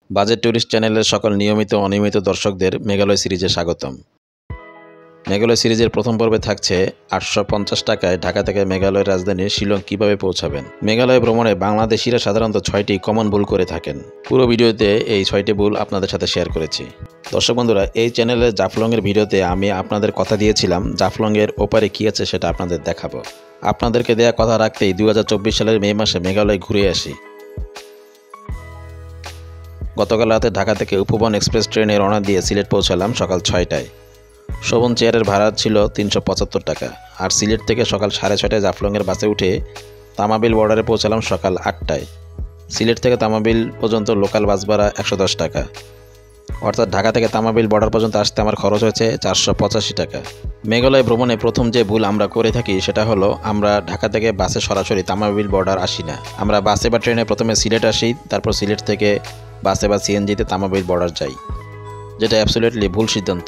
Budget tourist চ্যানেলের সকল নিয়মিত অনিয়মিত দর্শকদের মেঘালয় সিরিজে স্বাগতম। মেঘালয় সিরিজের প্রথম পর্বে থাকছে 850 টাকায় ঢাকা থেকে মেঘালয়ের রাজধানী শিলং কিভাবে পৌঁছাবেন। মেঘালয় ভ্রমণে বাংলাদেশিরা সাধারণত 6টি কমন ভুল করে থাকেন। পুরো ভিডিওতে এই 6টি ভুল আপনাদের সাথে শেয়ার করেছি। দর্শক বন্ধুরা, এই চ্যানেলে জাফলংয়ের ভিডিওতে আমি আপনাদের কথা দিয়েছিলাম জাফলংয়ের ওপারে কী আছে সেটা আপনাদের দেখাবো। আপনাদেরকে দেয়া কথা রাখতেই 2024 সালের মে মাসে মেঘালয় ঘুরে আসি। গতকাল রাতে ঢাকা থেকে উপবন এক্সপ্রেস ট্রেনে রওনা দিয়ে সিলেট পৌঁছালাম সকাল 6টায়। শোভন চেয়ারের ভাড়া ছিল 375 টাকা। আর সিলেট থেকে সকাল 6:30টায় জাফলংয়ের বাসে উঠে তামাবিল বর্ডারে পৌঁছালাম সকাল 8টায়। সিলেট থেকে তামাবিল পর্যন্ত লোকাল বাস ভাড়া 110 টাকা। অর্থাৎ ঢাকা থেকে তামাবিল বর্ডার পর্যন্ত আসতে আমার খরচ হয়েছে 485 টাকা। মেঘালয় ভ্রমণে প্রথম যে ভুল আমরা করে থাকি সেটা হলো আমরা ঢাকা থেকে বাসে সরাসরি তামাবিল বর্ডার আসি না। আমরা বাসে বা ট্রেনে প্রথমে সিলেট আসি, তারপর সিলেট থেকে বাসে বা সিএনজিতে তামাবিল বর্ডার যাই, যেটা অ্যাবসলিউটলি ভুল সিদ্ধান্ত।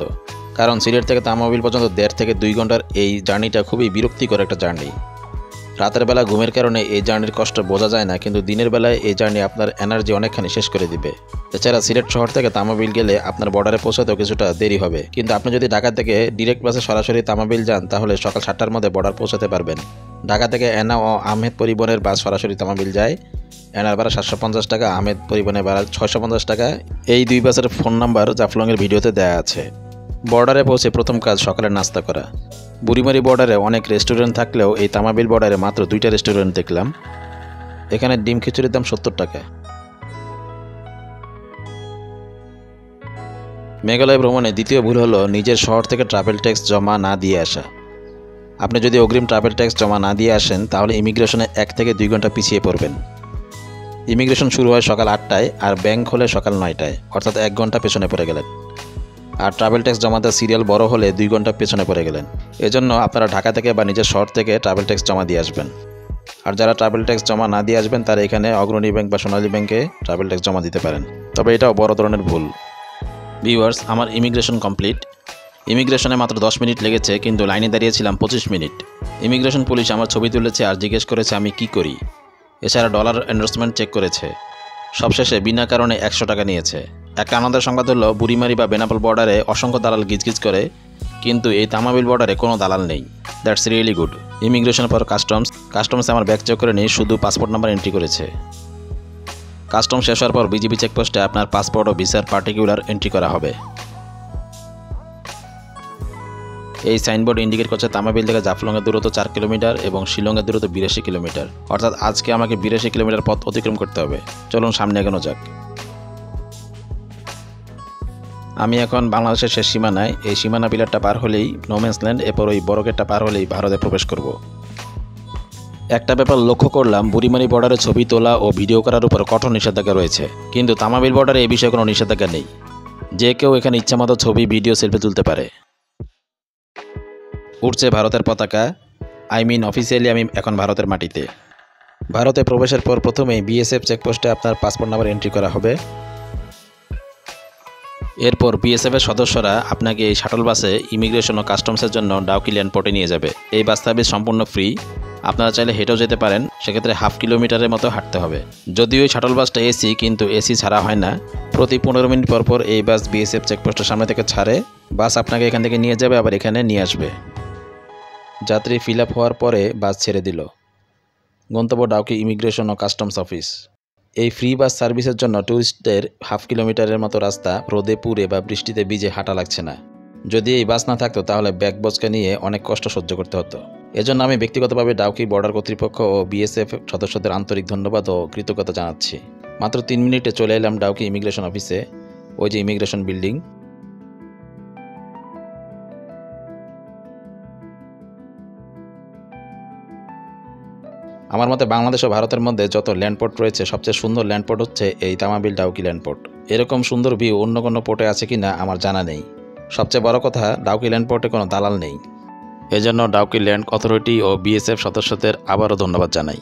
কারণ সিলেট থেকে তামাবিল পর্যন্ত 1.5 থেকে 2 ঘন্টার এই জার্নিটা খুবই বিরক্তিকর একটা জার্নি। রাতের বেলা ঘুমের কারণে এই জার্নির কষ্ট বোঝা যায় না, কিন্তু দিনের বেলায় এই জার্নি আপনার এনার্জি অনেকখানি শেষ করে দিবে। এছাড়া সিলেট শহর থেকে তামাবিল গেলে আপনার বর্ডারে পৌঁছাতেও কিছুটা দেরি হবে, কিন্তু আপনি যদি ঢাকা থেকে ডিরেক্ট বাসে সরাসরি তামাবিল যান তাহলে সকাল 7টার মধ্যে বর্ডার পৌঁছাতে পারবেন। ঢাকা থেকে এনা ও আহমেদ পরিবহনের বাস সরাসরি তামাবিল যায়। এনার ভাড়া 750 টাকা, আহমেদ পরিবহনের ভাড়া 650 টাকা। এই দুই বাসের ফোন নাম্বার জাফলংয়ের ভিডিওতে দেওয়া আছে। বর্ডারে পৌঁছে প্রথম কাজ সকালের নাস্তা করা। বুড়িমারি বর্ডারে অনেক রেস্টুরেন্ট থাকলেও এই তামাবিল বর্ডারে মাত্র 2টা রেস্টুরেন্ট দেখলাম। এখানে ডিম খিচুড়ির দাম 70 টাকা। মেঘালয় ভ্রমণে দ্বিতীয় ভুল হলো নিজের শহর থেকে ট্রাভেল ট্যাক্স জমা না দিয়ে আসা। আপনি যদি অগ্রিম ট্রাভেল ট্যাক্স জমা না দিয়ে আসেন তাহলে ইমিগ্রেশনে 1 থেকে 2 ঘন্টা পিছিয়ে পড়বেন। ইমিগ্রেশন শুরু হয় সকাল 8টায় আর ব্যাংক হলে সকাল 9টায়, অর্থাৎ 1 ঘন্টা পেছনে পড়ে গেলেন। আর ট্রাভেল ট্যাক্স জমাতে সিরিয়াল বড় হলে 2 ঘন্টা পেছনে পড়ে গেলেন। এজন্য আপনারা ঢাকা থেকে বা নিজের শহর থেকে ট্রাভেল ট্যাক্স জমা দিয়ে আসবেন। আর যারা ট্রাভেল ট্যাক্স জমা না দিয়ে আসবেন তারা এখানে অগ্রণী ব্যাংক বা সোনালী ব্যাংকে ট্রাভেল ট্যাক্স জমা দিতে পারেন। তবে এটাও বড় ধরনের ভুল। ভিউয়ার্স, আমার ইমিগ্রেশন কমপ্লিট। ইমিগ্রেশনে মাত্র 10 মিনিট লেগেছে, কিন্তু লাইনে দাঁড়িয়েছিলাম 25 মিনিট। ইমিগ্রেশন পুলিশ আমার ছবি তুলেছে আর জিজ্ঞেস করেছে আমি কি করি। এছাড়া ডলার এন্ডোর্সমেন্ট চেক করেছে। সবশেষে বিনা কারণে 100 টাকা নিয়েছে। একটা আনন্দের সংবাদ হলো বুড়িমারি বা বেনাপোল বর্ডারে অসংখ্য দালাল গিজগিজ করে, কিন্তু এই তামাবিল বর্ডারে কোনো দালাল নেই। That's really good. ইমিগ্রেশন পর কাস্টমসে আমার ব্যাগ চেক করে নিয়ে শুধু পাসপোর্ট নাম্বার এন্ট্রি করেছে। কাস্টম শেষ হওয়ার পর বিজিবি চেকপোস্টে আপনার পাসপোর্ট ও ভিসার পার্টিকুলার এন্ট্রি করা হবে। এই সাইনবোর্ড ইন্ডিকেট করছে তামাবিল থেকে জাফলংয়ের দূরত্ব 4 কিলোমিটার এবং শিলংয়ের দূরত্ব 82 কিলোমিটার। অর্থাৎ আজকে আমাকে 82 কিলোমিটার পথ অতিক্রম করতে হবে। চলুন সামনে এগোনো যাক। আমি এখন বাংলাদেশের শেষ সীমানায়। এই সীমানা পিলারটা পার হলেই নোম্যান্স ল্যান্ড, এরপর ওই বড় গেটটা পার হলেই ভারতে প্রবেশ করব। একটা ব্যাপার লক্ষ্য করলাম, বুড়িমারি বর্ডারে ছবি তোলা ও ভিডিও করার উপর কঠোর নিষেধাজ্ঞা রয়েছে, কিন্তু তামাবিল বর্ডারে এই বিষয়ে কোনো নিষেধাজ্ঞা নেই। যে কেউ এখানে ইচ্ছামতো ছবি, ভিডিও, সেলফি তুলতে পারে। উঠছে ভারতের পতাকা। অফিসিয়ালি আমি এখন ভারতের মাটিতে। ভারতে প্রবেশের পর প্রথমেই বিএসএফ চেকপোস্টে আপনার পাসপোর্ট নাম্বার এন্ট্রি করা হবে। এরপর বিএসএফের সদস্যরা আপনাকে এই শাটল বাসে ইমিগ্রেশন ও কাস্টমসের জন্য ডাউকি ল্যান্ডপোর্টে নিয়ে যাবে। এই বাস সার্ভিস সম্পূর্ণ ফ্রি। আপনারা চাইলে হেঁটেও যেতে পারেন, সেক্ষেত্রে 1/2 কিলোমিটারের মতো হাঁটতে হবে। যদিও এই শাটল বাসটা এসি, কিন্তু এসি ছাড়া হয় না। প্রতি 15 মিনিট পর পর এই বাস বিএসএফ চেকপোস্টের সামনে থেকে ছাড়ে। বাস আপনাকে এখান থেকে নিয়ে যাবে, আবার এখানে নিয়ে আসবে। যাত্রী ফিল আপ হওয়ার পরে বাস ছেড়ে দিল। গন্তব্য ডাউকি ইমিগ্রেশন ও কাস্টমস অফিস। এই ফ্রি বাস সার্ভিসের জন্য ট্যুরিস্টদের 1/2 কিলোমিটারের মতো রাস্তা রোদে পুড়ে বা বৃষ্টিতে ভিজে হাঁটা লাগছে না। যদি এই বাস না থাকতো তাহলে ব্যাগ বচকা নিয়ে অনেক কষ্ট সহ্য করতে হতো। এজন্য আমি ব্যক্তিগতভাবে ডাউকি বর্ডার কর্তৃপক্ষ ও বিএসএফ সদস্যদের আন্তরিক ধন্যবাদ ও কৃতজ্ঞতা জানাচ্ছি। মাত্র 3 মিনিটে চলে এলাম ডাউকি ইমিগ্রেশন অফিসে। ওই যে ইমিগ্রেশন বিল্ডিং। আমার মতে বাংলাদেশ ও ভারতের মধ্যে যত ল্যান্ডপোর্ট রয়েছে সবচেয়ে সুন্দর ল্যান্ডপোর্ট হচ্ছে এই তামাবিল ডাউকি ল্যান্ডপোর্ট। এরকম সুন্দর ভিউ অন্য কোনো পোর্টে আছে কিনা আমার জানা নেই। সবচেয়ে বড় কথা, ডাউকি ল্যান্ডপোর্টে কোনো দালাল নেই। এজন্য ডাউকি ল্যান্ড অথরিটি ও বিএসএফ সদস্যদের আবারও ধন্যবাদ জানাই।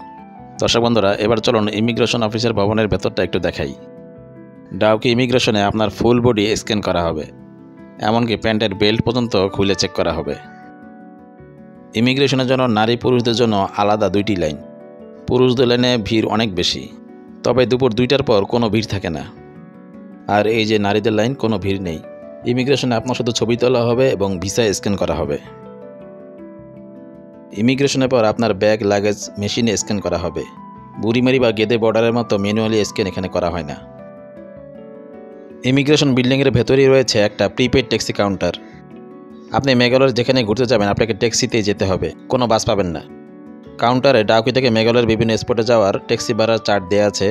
দর্শক বন্ধুরা, এবার চলুন ইমিগ্রেশন অফিসের ভবনের ভেতরটা একটু দেখাই। ডাউকি ইমিগ্রেশনে আপনার ফুল বডি স্ক্যান করা হবে, এমনকি প্যান্টের বেল্ট পর্যন্ত খুলে চেক করা হবে। ইমিগ্রেশনের জন্য নারী পুরুষদের জন্য আলাদা 2টি লাইন। পুরুষদের লাইনে ভিড় অনেক বেশি, তবে দুপুর 2টার পর কোনো ভিড় থাকে না। আর এই যে নারীদের লাইন, কোনো ভিড় নেই। ইমিগ্রেশনে আপনার শুধু ছবি তোলা হবে এবং ভিসা স্ক্যান করা হবে। ইমিগ্রেশনের পর আপনার ব্যাগ লাগেজ মেশিনে স্ক্যান করা হবে। বুড়িমারি বা গেদে বর্ডারের মতো ম্যানুয়ালি স্ক্যান এখানে করা হয় না। ইমিগ্রেশন বিল্ডিংয়ের ভেতরেই রয়েছে একটা প্রিপেড ট্যাক্সি কাউন্টার। আপনি মেঘালয়ের যেখানে ঘুরতে যাবেন আপনাকে ট্যাক্সিতেই যেতে হবে, কোনো বাস পাবেন না। কাউন্টারে ডাউকি থেকে মেঘালয়ের বিভিন্ন স্পটে যাওয়ার ট্যাক্সি ভাড়ার চার্ট দেওয়া আছে।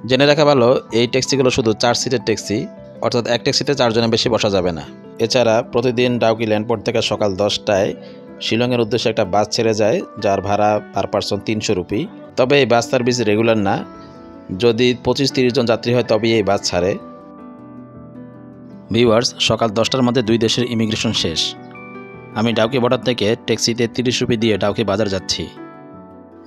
জেনে রাখা ভালো, এই ট্যাক্সিগুলো শুধু 4 সিটের ট্যাক্সি, অর্থাৎ এক ট্যাক্সিতে 4 জনের বেশি বসা যাবে না। এছাড়া প্রতিদিন ডাউকি ল্যান্ডপোর্ট থেকে সকাল 10টায় শিলংয়ের উদ্দেশ্যে একটা বাস ছেড়ে যায়, যার ভাড়া পার পারসন 300 রুপি। তবে এই বাস সার্ভিস রেগুলার না, যদি 25-30 জন যাত্রী হয় তবেই এই বাস ছাড়ে। ভিউয়ার্স, সকাল 10টার মধ্যে 2 দেশের ইমিগ্রেশন শেষ। আমি ডাউকি বর্ডার থেকে ট্যাক্সিতে 30 রুপি দিয়ে ডাউকি বাজার যাচ্ছি।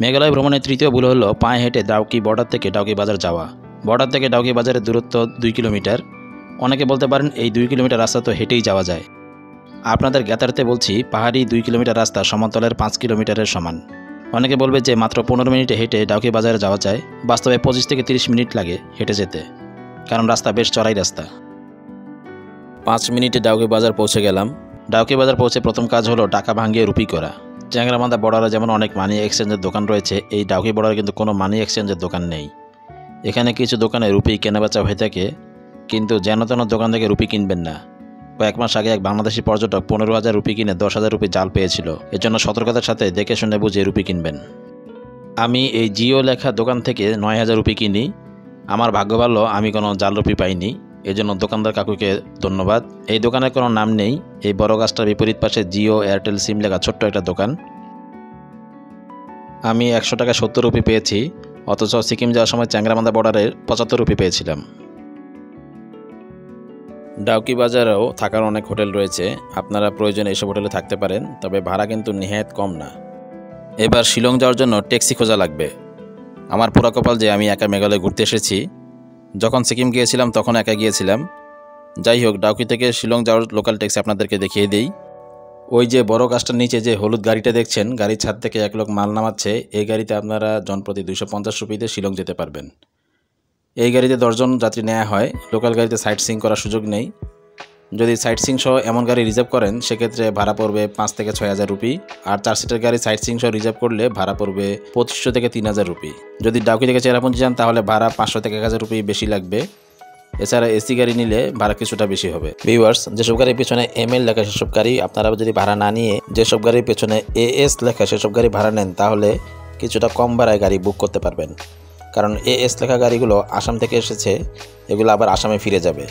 মেঘালয় ভ্রমণের তৃতীয় ভুল হলো পায়ে হেঁটে ডাউকি বর্ডার থেকে ডাউকি বাজার যাওয়া। বর্ডার থেকে ডাউকি বাজারের দূরত্ব 2 কিলোমিটার। অনেকে বলতে পারেন এই 2 কিলোমিটার রাস্তা তো হেঁটেই যাওয়া যায়। আপনাদের জ্ঞাতার্থে বলছি, পাহাড়ি 2 কিলোমিটার রাস্তা সমতলের 5 কিলোমিটারের সমান। অনেকে বলবে যে মাত্র 15 মিনিটে হেঁটে ডাউকি বাজারে যাওয়া যায়। বাস্তবে 25 থেকে 30 মিনিট লাগে হেঁটে যেতে, কারণ রাস্তা বেশ চড়াই রাস্তা। 5 মিনিটে ডাউকি বাজার পৌঁছে গেলাম। ডাউকি বাজার পৌঁছে প্রথম কাজ হলো টাকা ভাঙিয়ে রুপি করা। চ্যাংরামান্দা বর্ডারে যেমন অনেক মানি এক্সচেঞ্জের দোকান রয়েছে, এই ডাউকি বর্ডারে কিন্তু কোনো মানি এক্সচেঞ্জের দোকান নেই। এখানে কিছু দোকানে রুপি কেনাবেচা হয়ে থাকে, কিন্তু যেন তেন দোকান থেকে রুপি কিনবেন না। কয়েক মাস আগে এক বাংলাদেশি পর্যটক 15,000 রুপি কিনে 10,000 রুপি জাল পেয়েছিল। এজন্য সতর্কতার সাথে দেখে শুনে বুঝে রুপি কিনবেন। আমি এই জিও লেখা দোকান থেকে 9,000 রুপি কিনি। আমার ভাগ্য ভালো, আমি কোনো জাল রুপি পাইনি, এজন্য দোকানদার কাকুকে ধন্যবাদ। এই দোকানের কোনো নাম নেই। এই বড় গাছটার বিপরীত পাশে জিও এয়ারটেল সিম লেখা ছোট্ট একটা দোকান। আমি 100 টাকা 70 রুপি পেয়েছি, অথচ সিকিম যাওয়ার সময় চ্যাংরামান্দা বর্ডারে 75 রুপি পেয়েছিলাম। ডাউকি বাজারেও থাকার অনেক হোটেল রয়েছে, আপনারা প্রয়োজনে এসব হোটেলে থাকতে পারেন, তবে ভাড়া কিন্তু নেহায়েত কম না। এবার শিলং যাওয়ার জন্য ট্যাক্সি খোঁজা লাগবে। আমার পুরা কপাল যে আমি একা মেঘালয় ঘুরতে এসেছি। যখন সিকিম গিয়েছিলাম তখন একা গিয়েছিলাম। যাই হোক, ডাউকি থেকে শিলং যাওয়ার লোকাল ট্যাক্সি আপনাদেরকে দেখিয়ে দিই। ওই যে বড় গাছটার নিচে যে হলুদ গাড়িটা দেখছেন, গাড়ির ছাদ থেকে এক লোক মাল নামাচ্ছে। এই গাড়িতে আপনারা জনপ্রতি 250 রুপিতে শিলং যেতে পারবেন। এই গাড়িতে 10 জন যাত্রী নেওয়া হয়। লোকাল গাড়িতে সাইট সিইং করার সুযোগ নেই। যদি সাইট সিইং সহ এমন গাড়ি রিজার্ভ করেন সেক্ষেত্রে ভাড়া পড়বে 5 থেকে 6,000 রুপি। আর 4 সিটের গাড়ি সাইট সিইং সহ রিজার্ভ করলে ভাড়া পড়বে 2500 থেকে 3,000 রুপি। যদি ডাউকি থেকে চেরাপুঞ্জি যান তাহলে ভাড়া 500 থেকে 1,000 রুপি বেশি লাগবে। এছাড়া এসি গাড়ি নিলে ভাড়া কিছুটা বেশি হবে। ভিউয়ার্স, যেসব গাড়ির পেছনে এমএল লেখা সেসব গাড়ি আপনারা যদি ভাড়া না নিয়ে যেসব গাড়ির পেছনে এএস লেখা সেসব গাড়ি ভাড়া নেন তাহলে কিছুটা কম ভাড়ায় গাড়ি বুক করতে পারবেন। কারণ এএস লেখা গাড়িগুলো আসাম থেকে এসেছে, এগুলো আবার আসামে ফিরে যাবে।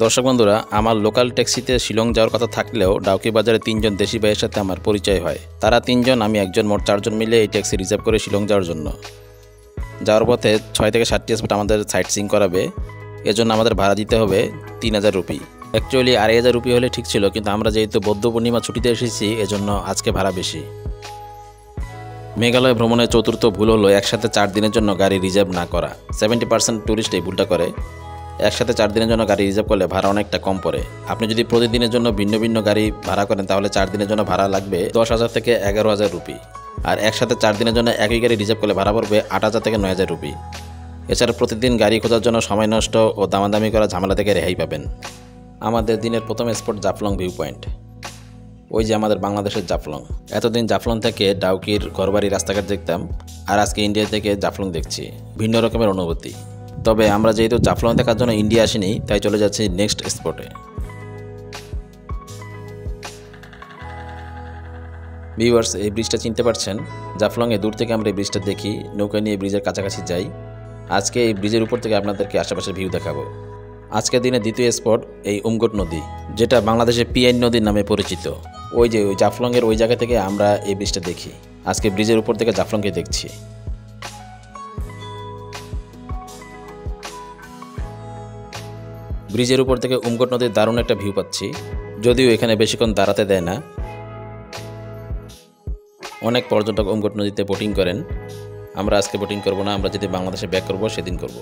দর্শক বন্ধুরা, আমার লোকাল ট্যাক্সিতে শিলং যাওয়ার কথা থাকলেও ডাউকি বাজারে 3 জন দেশি ভাইয়ের সাথে আমার পরিচয় হয়। তারা 3 জন, আমি একজন, মোট 4 জন মিলে এই ট্যাক্সি রিজার্ভ করে শিলং যাওয়ার জন্য। যাওয়ার পথে 6 থেকে 7টি স্পট আমাদের সাইট সিইং করাবে। এজন্য আমাদের ভাড়া দিতে হবে 3,000 রুপি। অ্যাকচুয়ালি 2,500 রুপি হলে ঠিক ছিল, কিন্তু আমরা যেহেতু বৌদ্ধ পূর্ণিমা ছুটিতে এসেছি এজন্য আজকে ভাড়া বেশি। মেঘালয় ভ্রমণের চতুর্থ ভুল হলো একসাথে 4 দিনের জন্য গাড়ি রিজার্ভ না করা। 70% ট্যুরিস্ট এই ভুলটা করে। একসাথে 4 দিনের জন্য গাড়ি রিজার্ভ করলে ভাড়া অনেকটা কম পড়ে। আপনি যদি প্রতিদিনের জন্য ভিন্ন ভিন্ন গাড়ি ভাড়া করেন তাহলে 4 দিনের জন্য ভাড়া লাগবে 10,000 থেকে 11,000 রুপি। আর একসাথে 4 দিনের জন্য একই গাড়ি রিজার্ভ করলে ভাড়া পড়বে 8,000 থেকে 9,000 রুপি। এছাড়া প্রতিদিন গাড়ি খোঁজার জন্য সময় নষ্ট ও দামাদামি করা ঝামেলা থেকে রেহাই পাবেন। আমাদের দিনের প্রথম স্পট জাফলং ভিউ পয়েন্ট। ওই যে আমাদের বাংলাদেশের জাফলং। এতদিন জাফলং থেকে ডাউকির ঘরবাড়ি রাস্তাঘাট দেখতাম, আর আজকে ইন্ডিয়া থেকে জাফলং দেখছি। ভিন্ন রকমের অনুভূতি। তবে আমরা যেহেতু জাফলং দেখার জন্য ইন্ডিয়া আসিনি, তাই চলে যাচ্ছি নেক্সট স্পটে। ভিউয়ার্স, এই ব্রিজটা চিনতে পারছেন? জাফলংয়ে দূর থেকে আমরা এই ব্রিজটা দেখি, নৌকা নিয়ে ব্রিজের কাছাকাছি যাই। আজকে এই ব্রিজের উপর থেকে আপনাদেরকে আশেপাশের ভিউ দেখাবো। আজকের দিনে দ্বিতীয় স্পট এই উমগোট নদী, যেটা বাংলাদেশে পিআইন নদীর নামে পরিচিত। ওই যে ওই জাফলংয়ের ওই জায়গা থেকে আমরা এই ব্রিজটা দেখি। আজকে ব্রিজের উপর থেকে জাফলংকে দেখছি। ব্রিজের উপর থেকে উমগোট নদীর দারুণ একটা ভিউ পাচ্ছি, যদিও এখানে বেশিক্ষণ দাঁড়াতে দেয় না। অনেক পর্যটক উমগোট নদীতে বোটিং করেন। আমরা আজকে বোটিং করব না, আমরা যদি বাংলাদেশে ব্যাক করব সেদিন করব।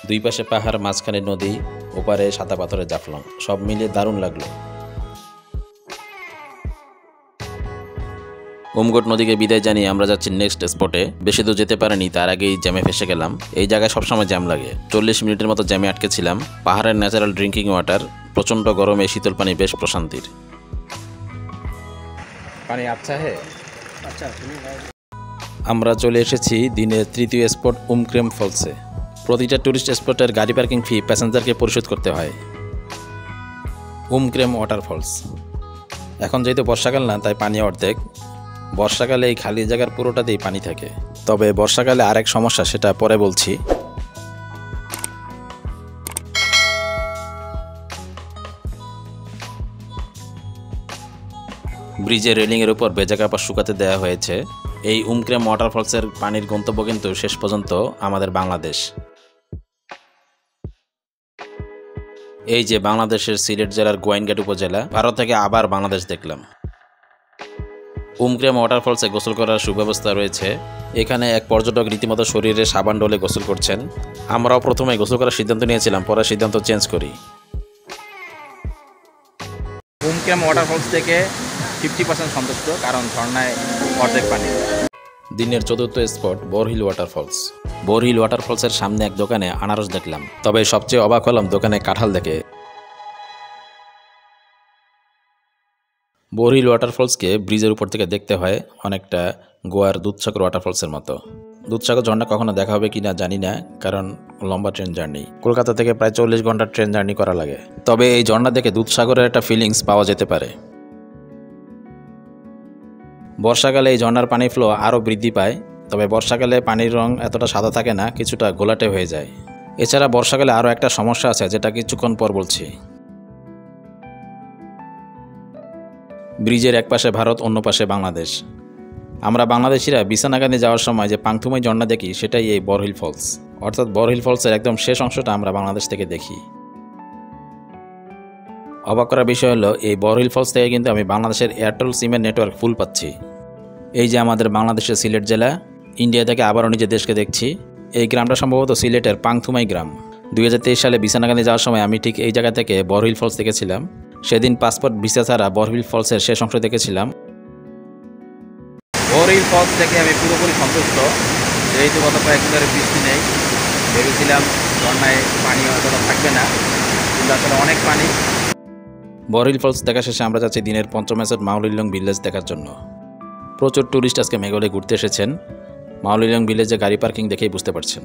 দুই পাশে পাহাড়, মাঝখানে নদী, ওপারে সাদা পাথরের জাফলং, সব মিলিয়ে দারুণ লাগলো। উমগোট নদীকে বিদায় জানিয়ে আমরা যাচ্ছি নেক্সট স্পটে। বেশি দূর যেতে পারিনি, তার আগেই জ্যামে ফেসে গেলাম। এই জায়গায় সবসময় জ্যাম লাগে। 40 মিনিটের মতো জ্যামে আটকেছিলাম। পাহাড়ের ন্যাচারাল ড্রিঙ্কিং ওয়াটার, প্রচণ্ড গরমে শীতল পানি বেশ প্রশান্তির। পানি আচ্ছা হে। আমরা চলে এসেছি দিনের তৃতীয় স্পট উমক্রেম ফলসে। প্রতিটা ট্যুরিস্ট স্পটের গাড়ি পার্কিং ফি প্যাসেঞ্জারকে পরিশোধ করতে হয়। উমক্রেম ওয়াটারফলস। এখন যেহেতু বর্ষাকাল না, তাই পানি অর্ধেক। বর্ষাকালে এই খালি জায়গার পুরোটাতেই পানি থাকে। তবে বর্ষাকালে আরেক সমস্যা, সেটা পরে বলছি। ব্রিজের রেলিংয়ের উপর ভেজা কাপড় শুকাতে দেওয়া হয়েছে। এই উমক্রেম ওয়াটারফলসের পানির গন্তব্য কিন্তু শেষ পর্যন্ত আমাদের বাংলাদেশ। এই যে বাংলাদেশের সিলেট জেলার গোয়াইনঘাট উপজেলা, ভারত থেকে আবার বাংলাদেশ দেখলাম। উমক্রেম ওয়াটারফলসে গোসল করার সুব্যবস্থা রয়েছে। এখানে এক পর্যটক রীতিমতো শরীরে সাবান ডলে গোসল করছেন। আমরাও প্রথমে গোসল করার সিদ্ধান্ত নিয়েছিলাম, পরে সিদ্ধান্ত চেঞ্জ করি। উমক্রেম ওয়াটারফলস থেকে 50% সন্তুষ্ট, কারণ ঝর্ণায় অর্ধেক পানি। দিনের চতুর্থ স্পট বোরহিল ওয়াটারফলস। বোরহিল ওয়াটারফলসের সামনে এক দোকানে আনারস দেখলাম, তবে সবচেয়ে অবাক হলাম দোকানে কাঁঠাল দেখে। বোরহিল ওয়াটারফলসকে ব্রিজের উপর থেকে দেখতে হয় অনেকটা গোয়ার দুধসাগর ওয়াটারফলসের মতো। দুধসাগর ঝর্ণা কখনো দেখা হবে কিনা জানি না, কারণ লম্বা ট্রেন জার্নি। কলকাতা থেকে প্রায় 40 ঘন্টার ট্রেন জার্নি করা লাগে। তবে এই ঝর্ণা দেখে দুধসাগরের একটা ফিলিংস পাওয়া যেতে পারে। বর্ষাকালে এই ঝর্ণার পানি ফ্লো আরও বৃদ্ধি পায়, তবে বর্ষাকালে পানির রং এতটা সাদা থাকে না, কিছুটা ঘোলাটে হয়ে যায়। এছাড়া বর্ষাকালে আরও একটা সমস্যা আছে, যেটা কিছুক্ষণ পর বলছি। ব্রিজের এক পাশে ভারত, অন্য পাশে বাংলাদেশ। আমরা বাংলাদেশিরা বিছানাকান্দি যাওয়ার সময় যে পাংথুমাই ঝর্ণা দেখি, সেটাই এই বোরহিল ফলস। অর্থাৎ বোরহিল ফলসের একদম শেষ অংশটা আমরা বাংলাদেশ থেকে দেখি। অবাক করার বিষয় হলো, এই বোরহিল ফলস থেকে কিন্তু আমি বাংলাদেশের এয়ারটেল সিমের নেটওয়ার্ক ফুল পাচ্ছি। এই যে আমাদের বাংলাদেশের সিলেট জেলা, ইন্ডিয়া থেকে আবারও নিজের দেশকে দেখছি। এই গ্রামটা সম্ভবত সিলেটের পাংথুমাই গ্রাম। 2023 সালে বিছানাকান্দি যাওয়ার সময় আমি ঠিক এই জায়গা থেকে বোরহিল ফলস দেখেছিলাম। সেদিন পাসপোর্ট ভিসা ছাড়া বোরহিল ফলসের শেষ অংশ দেখেছিলাম। বোরহিল ফলস থেকে আমি পুরোপুরি সন্তুষ্ট। যেহেতু গত কয়েকদিন ধরে বৃষ্টি নেই, ভেবেছিলাম ঝর্ণায় পানি হয়তো থাকবে না, কিন্তু আসলে অনেক পানি। বোরহিল ফলস দেখা শেষে আমরা যাচ্ছি দিনের পঞ্চম স্পট মাউলিলং ভিলেজ দেখার জন্য। প্রচুর ট্যুরিস্ট আজকে মেঘালয়ে ঘুরতে এসেছেন। মাউলিলং ভিলেজে গাড়ি পার্কিং দেখেই বুঝতে পারছেন।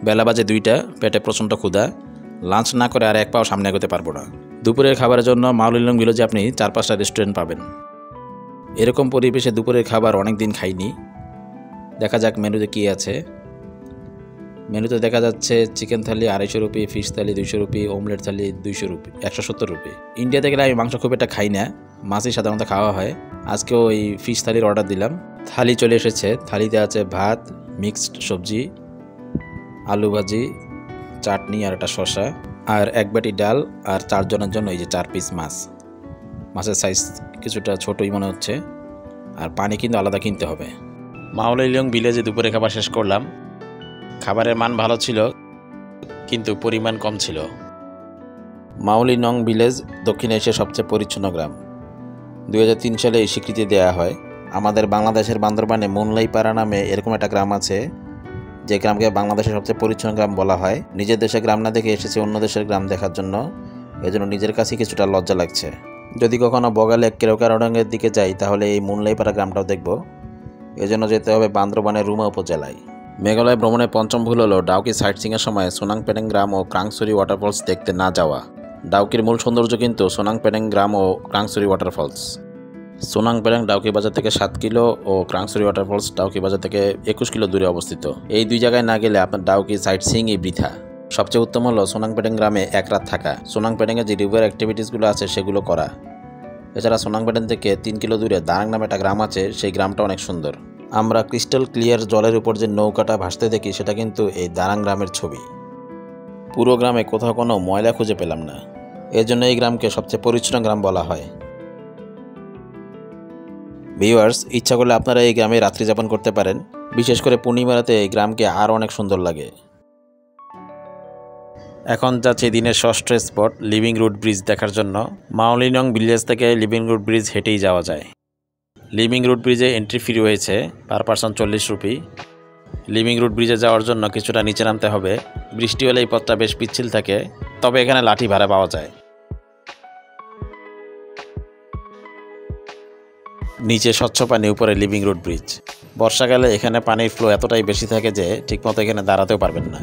বেলা বাজে 2টা, পেটে প্রচণ্ড ক্ষুধা। লাঞ্চ না করে আর এক পাও সামনে এগোতে পারবো না। দুপুরের খাবারের জন্য মাউলিলং ভিলেজে আপনি 4-5টা রেস্টুরেন্ট পাবেন। এরকম পরিবেশে দুপুরের খাবার অনেক দিন খাইনি। দেখা যাক মেনুতে কী আছে। মেনুতে দেখা যাচ্ছে চিকেন থালি 250 রুপি, ফিশ থালি 200 রুপি, অমলেট থালি 200 রুপি, 170 রুপি। ইন্ডিয়াতে গেলে আমি মাংস খুব একটা খাই না, মাছই সাধারণত খাওয়া হয়। আজকেও ওই ফিশ থালির অর্ডার দিলাম। থালি চলে এসেছে। থালিতে আছে ভাত, মিক্সড সবজি, আলু ভাজি, চাটনি আর একটা শসা, আর এক বাটি ডাল, আর 4 জনের জন্য এই যে 4 পিস মাছ। মাছের সাইজ কিছুটা ছোটই মনে হচ্ছে। আর পানি কিন্তু আলাদা কিনতে হবে। মাউলিলং ভিলেজে দুপুরে খাবার শেষ করলাম। খাবারের মান ভালো ছিল, কিন্তু পরিমাণ কম ছিল। মাউলিলং ভিলেজ দক্ষিণ এশিয়ার সবচেয়ে পরিচ্ছন্ন গ্রাম। 2003 সালে এই স্বীকৃতি দেওয়া হয়। আমাদের বাংলাদেশের বান্দরবানে মুনলাইপাড়া নামে এরকম একটা গ্রাম আছে, যে গ্রামকে বাংলাদেশের সবচেয়ে পরিচ্ছন্ন গ্রাম বলা হয়। নিজের দেশের গ্রাম না দেখে এসেছে অন্য দেশের গ্রাম দেখার জন্য, এজন্য নিজের কাছে কিছুটা লজ্জা লাগছে। যদি কখনো বগালে কেরকারডাঙ্গের দিকে যাই, তাহলে এই মুনলাইপাড়া গ্রামটাও দেখব। এজন্য যেতে হবে বান্দরবানের রুমা উপজেলায়। মেঘালয় ভ্রমণের পঞ্চম ভুল হলো ডাউকি সাইটসিংয়ের সময় সোনাং পেডেং গ্রাম ও ক্রাংসুরি ওয়াটারফলস দেখতে না যাওয়া। ডাউকির মূল সৌন্দর্য কিন্তু সোনাং পেডেং গ্রাম ও ক্রাংসুরি ওয়াটারফলস। সোনাং পেডেং ডাউকি বাজার থেকে 7 কিলো ও ক্রাংসুরি ওয়াটারফলস ডাউকি বাজার থেকে 21 কিলো দূরে অবস্থিত। এই দুই জায়গায় না গেলে আপনার ডাউকি সাইটসিংই বৃথা। সবচেয়ে উত্তম হলো সোনাং পেডেং গ্রামে এক রাত থাকা, সোনাং পেডেংয়ে যে রিভার অ্যাক্টিভিটিসগুলো আছে সেগুলো করা। এছাড়া সোনাং পেডেং থেকে 3 কিলো দূরে দারাং নামে একটা গ্রাম আছে, সেই গ্রামটা অনেক সুন্দর। আমরা ক্রিস্টাল ক্লিয়ার জলের উপর যে নৌকাটা ভাসতে দেখি, সেটা কিন্তু এই দারাং গ্রামের ছবি। পুরো গ্রামে কোথাও কোনো ময়লা খুঁজে পেলাম না, এজন্য এই গ্রামকে সবচেয়ে পরিচ্ছন্ন গ্রাম বলা হয়। ভিউয়ার্স, ইচ্ছা করলে আপনারা এই গ্রামে রাত্রি যাপন করতে পারেন। বিশেষ করে পূর্ণিমা রাতে এই গ্রামকে আরও অনেক সুন্দর লাগে। এখন যাচ্ছি দিনের ষষ্ঠ স্পট লিভিং রুট ব্রিজ দেখার জন্য। মাউলিলং ভিলেজ থেকে লিভিং রুট ব্রিজ হেঁটেই যাওয়া যায়। লিভিং রুট ব্রিজে এন্ট্রি ফ্রি হয়েছে, per person 40 rupees. Living root ব্রিজে যাওয়ার জন্য কিছুটা নিচে নামতে হবে। বৃষ্টি হলে এই পথটা বেশ পিচ্ছিল থাকে, তবে এখানে লাঠি ভাড়া পাওয়া যায়। নিচে স্বচ্ছ পানি, উপরে লিভিং রুট ব্রিজ। বর্ষাকালে এখানে পানির ফ্লো এতটাই বেশি থাকে যে ঠিকমতো এখানে দাঁড়াতেও পারবেন না।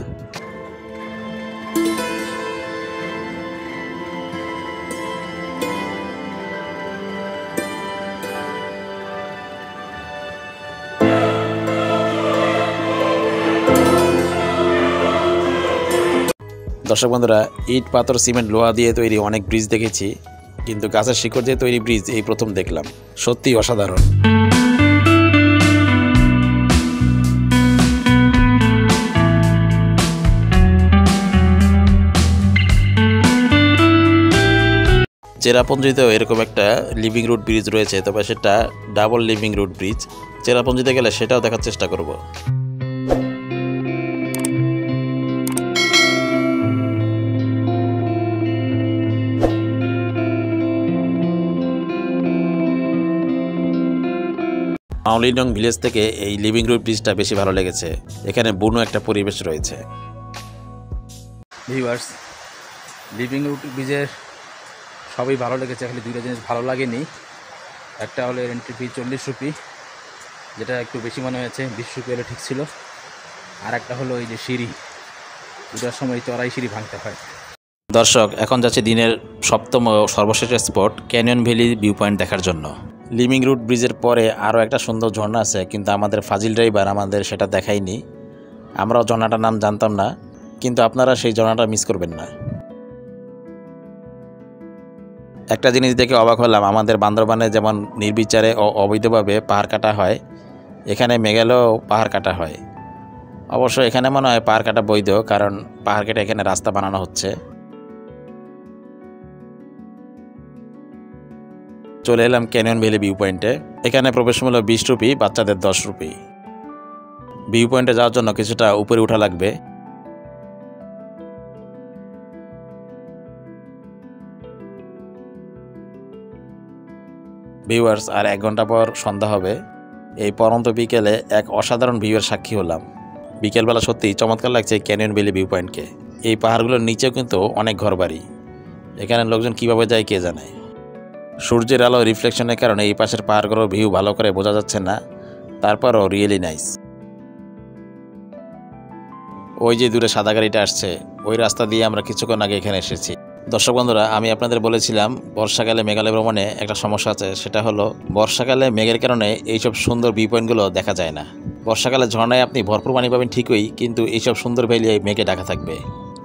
দর্শক বন্ধুরা, ইট, পাথর, সিমেন্ট, লোহা দিয়ে তৈরি অনেক ব্রিজ দেখেছি, কিন্তু গাছের শিকড় দিয়ে তৈরি ব্রিজ এই প্রথম দেখলাম। সত্যি অসাধারণ। চেরাপুঞ্জিতেও এরকম একটা লিভিং রুট ব্রিজ রয়েছে, তবে সেটা ডাবল লিভিং রুট ব্রিজ। চেরাপুঞ্জিতে গেলে সেটাও দেখার চেষ্টা করব। মাউলিডং ভিলেজ থেকে এই লিভিং রুট ব্রিজটা বেশি ভালো লেগেছে। এখানে বুনো একটা পরিবেশ রয়েছে। ভিউয়ার্স, লিভিং রুট ব্রিজের সবই ভালো লেগেছে, খালি দুইটা জিনিস ভালো লাগেনি। একটা হলো এন্ট্রি ফি 40 রুপি, যেটা একটু বেশি মনে হয়েছে, 20 রুপি হলে ঠিক ছিল। আর একটা হলো এই যে সিঁড়ি, দুটার সময় চড়াই সিঁড়ি ভাঙতে হয়। দর্শক, এখন যাচ্ছে দিনের সপ্তম ও সর্বশেষ spot, canyon valley view point দেখার জন্য। লিভিং রুট ব্রিজের পরে আরও একটা সুন্দর ঝর্ণা আছে, কিন্তু আমাদের ফাজিল ড্রাইভার আমাদের সেটা দেখায়নি। আমরাও ঝর্ণাটার নাম জানতাম না, কিন্তু আপনারা সেই ঝর্ণাটা মিস করবেন না। একটা জিনিস দেখে অবাক হলাম, আমাদের বান্দরবানে যেমন নির্বিচারে ও অবৈধভাবে পাহাড় কাটা হয়, এখানে মেঘালয়েও পাহাড় কাটা হয়। অবশ্য এখানে মনে হয় পাহাড় কাটা বৈধ, কারণ পাহাড় কেটে এখানে রাস্তা বানানো হচ্ছে। চলে এলাম ক্যানিয়ন ভ্যালি ভিউ পয়েন্টে। এখানে প্রবেশ মূল্য 20 রুপি, বাচ্চাদের 10 রুপি। ভিউ পয়েন্টে যাওয়ার জন্য কিছুটা উপরে উঠা লাগবে। ভিউয়ার্স, আর 1 ঘন্টা পর সন্ধ্যা হবে। এই পরন্ত বিকেলে এক অসাধারণ ভিউয়ের সাক্ষী হলাম। বিকেলবেলা সত্যিই চমৎকার লাগছে ক্যানিয়ন ভ্যালি ভিউ পয়েন্টকে। এই পাহাড়গুলোর নিচেও কিন্তু অনেক ঘরবাড়ি। এখানে লোকজন কিভাবে যায় কে জানে। সূর্যের আলো রিফ্লেকশনের কারণে এই পাশের পাহাড়গুলোর ভিউ ভালো করে বোঝা যাচ্ছে না, তারপরও রিয়েলি নাইস। ওই যে দূরে সাদা গাড়িটা আসছে, ওই রাস্তা দিয়ে আমরা কিছুক্ষণ আগে এখানে এসেছি। দর্শক বন্ধুরা, আমি আপনাদের বলেছিলাম বর্ষাকালে মেঘালয় ভ্রমণে একটা সমস্যা আছে, সেটা হলো বর্ষাকালে মেঘের কারণে এইসব সুন্দর ভিউ পয়েন্টগুলো দেখা যায় না। বর্ষাকালে ঝর্ণায় আপনি ভরপুর পানি পাবেন ঠিকই, কিন্তু এইসব সুন্দর ভ্যালি মেঘে ঢাকা থাকবে।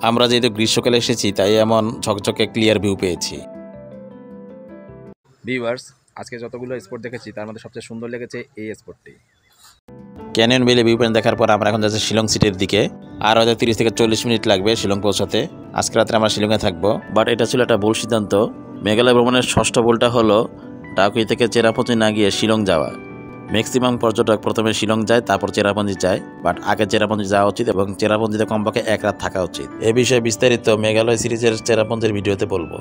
আমরা যেহেতু গ্রীষ্মকালে এসেছি, তাই এমন ঝকঝকে ক্লিয়ার ভিউ পেয়েছি। ভিউয়ার্স, আজকে যতগুলো স্পট দেখেছি তার মধ্যে সবচেয়ে সুন্দর লেগেছে এই স্পটটি। ক্যানিয়ন ভ্যালি ভিউ পয়েন্ট দেখার পর আমরা এখন যাচ্ছি শিলং সিটির দিকে। আর হয়তো 30 থেকে 40 মিনিট লাগবে শিলং পৌঁছাতে। আজকে রাত্রে আমরা শিলংয়ে থাকবো, বাট এটা ছিল একটা ভুল সিদ্ধান্ত। মেঘালয় ভ্রমণের ষষ্ঠ ভুলটা হলো ডাকুই থেকে চেরাপুঞ্জি না গিয়ে শিলং যাওয়া। ম্যাক্সিমাম পর্যটক প্রথমে শিলং যায়, তারপর চেরাপুঞ্জি যায়, বাট আগে চেরাপুঞ্জি যাওয়া উচিত এবং চেরাপুঞ্জিতে কমপক্ষে 1 রাত থাকা উচিত। এ বিষয়ে বিস্তারিত মেঘালয় সিরিজের চেরাপুঞ্জির ভিডিওতে বলবো।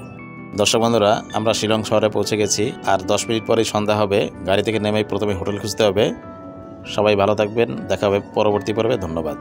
দর্শক বন্ধুরা, আমরা শিলং শহরে পৌঁছে গেছি। আর 10 মিনিট পরেই সন্ধ্যা হবে। গাড়ি থেকে নেমেই প্রথমে হোটেল খুঁজতে হবে। সবাই ভালো থাকবেন, দেখা হবে পরবর্তী পর্বে। ধন্যবাদ।